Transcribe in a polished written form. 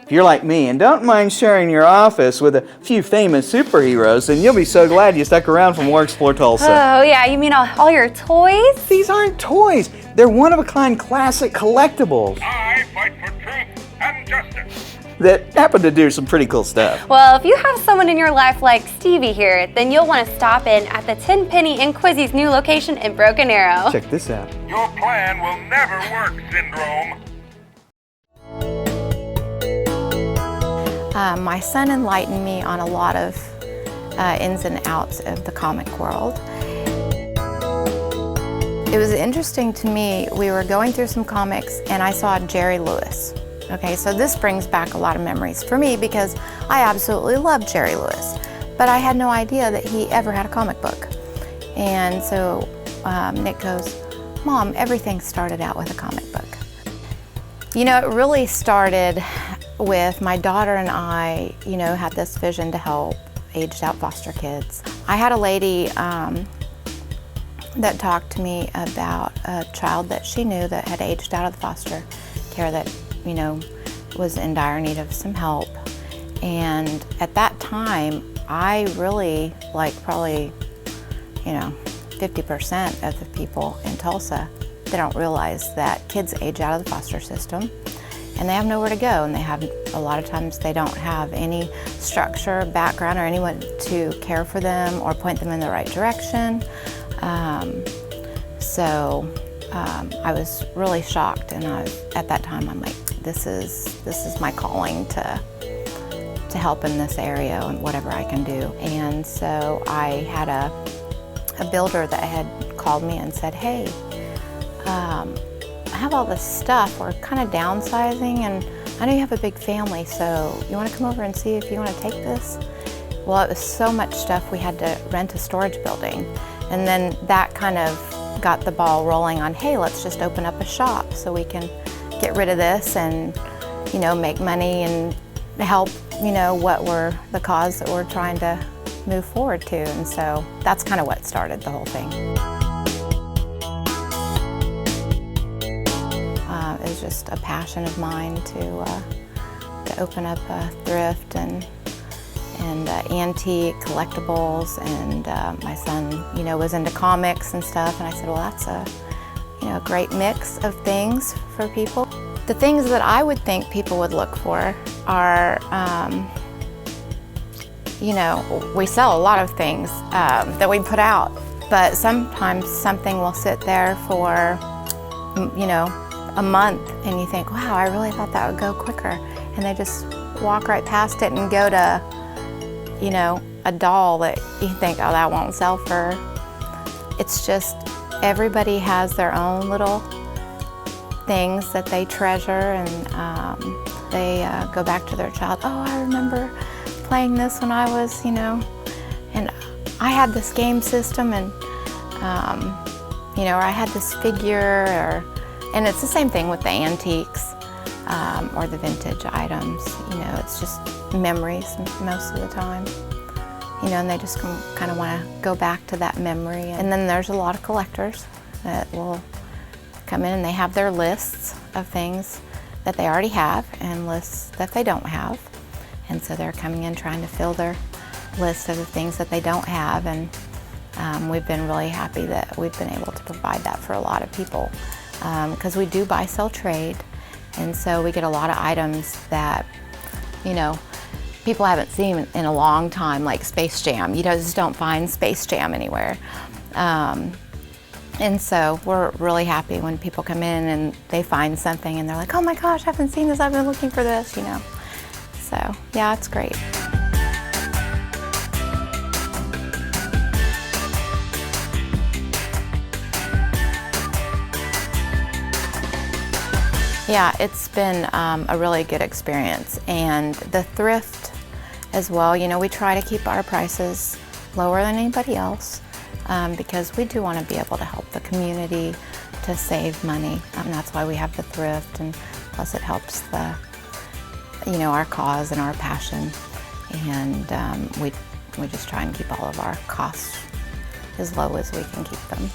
If you're like me and don't mind sharing your office with a few famous superheroes, then you'll be so glad you stuck around for more Explore Tulsa. Oh yeah, you mean all your toys? These aren't toys. They're one-of-a-kind classic collectibles I fight for truth and justice. that happen to do some pretty cool stuff. Well, if you have someone in your life like Stevie here, then you'll want to stop in at the 10 Penny in Quizzy's new location in Broken Arrow. Check this out. Your plan will never work, Syndrome. My son enlightened me on a lot of ins and outs of the comic world. It was interesting to me, we were going through some comics and I saw Jerry Lewis. Okay, so this brings back a lot of memories for me because I absolutely love Jerry Lewis, but I had no idea that he ever had a comic book. And so Nick goes, "Mom, everything started out with a comic book." You know, it really started with my daughter and I, you know, had this vision to help aged out foster kids. I had a lady that talked to me about a child that she knew that had aged out of the foster care that, you know, was in dire need of some help. And at that time, I really, like probably, you know, 50% of the people in Tulsa, they don't realize that kids age out of the foster system and they have nowhere to go, and they have, a lot of times they don't have any structure, background, or anyone to care for them or point them in the right direction. I was really shocked, and at that time I'm like, this is my calling to help in this area and whatever I can do. And so I had a builder that had called me and said, "Hey, I have all this stuff, we're kind of downsizing, and I know you have a big family, so you want to come over and see if you want to take this?" Well, it was so much stuff we had to rent a storage building, and then that kind of got the ball rolling on, hey, let's just open up a shop so we can get rid of this and, you know, make money and help, you know, the cause that we're trying to move forward to. And so that's kind of what started the whole thing. It was just a passion of mine to open up a thrift and antique collectibles, and my son, you know, was into comics and stuff, and I said, well, that's a, you know, a great mix of things for people. The things that I would think people would look for are, you know, we sell a lot of things that we put out, but sometimes something will sit there for, you know, a month, and you think, wow, I really thought that would go quicker, and they just walk right past it and go to, you know, a doll that you think, oh, that won't sell for. It's just, everybody has their own little things that they treasure, and they go back to their child. Oh, I remember playing this when I was, you know, and I had this game system, and you know, or I had this figure, and it's the same thing with the antiques or the vintage items. You know, it's just memories most of the time. You know, and they just kind of want to go back to that memory. And then there's a lot of collectors that will come in and they have their lists of things that they already have and lists that they don't have. And so they're coming in trying to fill their list of the things that they don't have. And we've been really happy that we've been able to provide that for a lot of people. Because we do buy, sell, trade. And so we get a lot of items that, you know, people haven't seen in a long time, like Space Jam. You just don't find Space Jam anywhere. And so we're really happy when people come in and they find something and they're like, oh my gosh, I haven't seen this, I've been looking for this, you know. So yeah, it's great. Yeah, it's been a really good experience, and the thrift as well. You know, we try to keep our prices lower than anybody else because we do want to be able to help the community to save money, and that's why we have the thrift, and plus it helps the, you know, our cause and our passion, and we just try and keep all of our costs as low as we can keep them.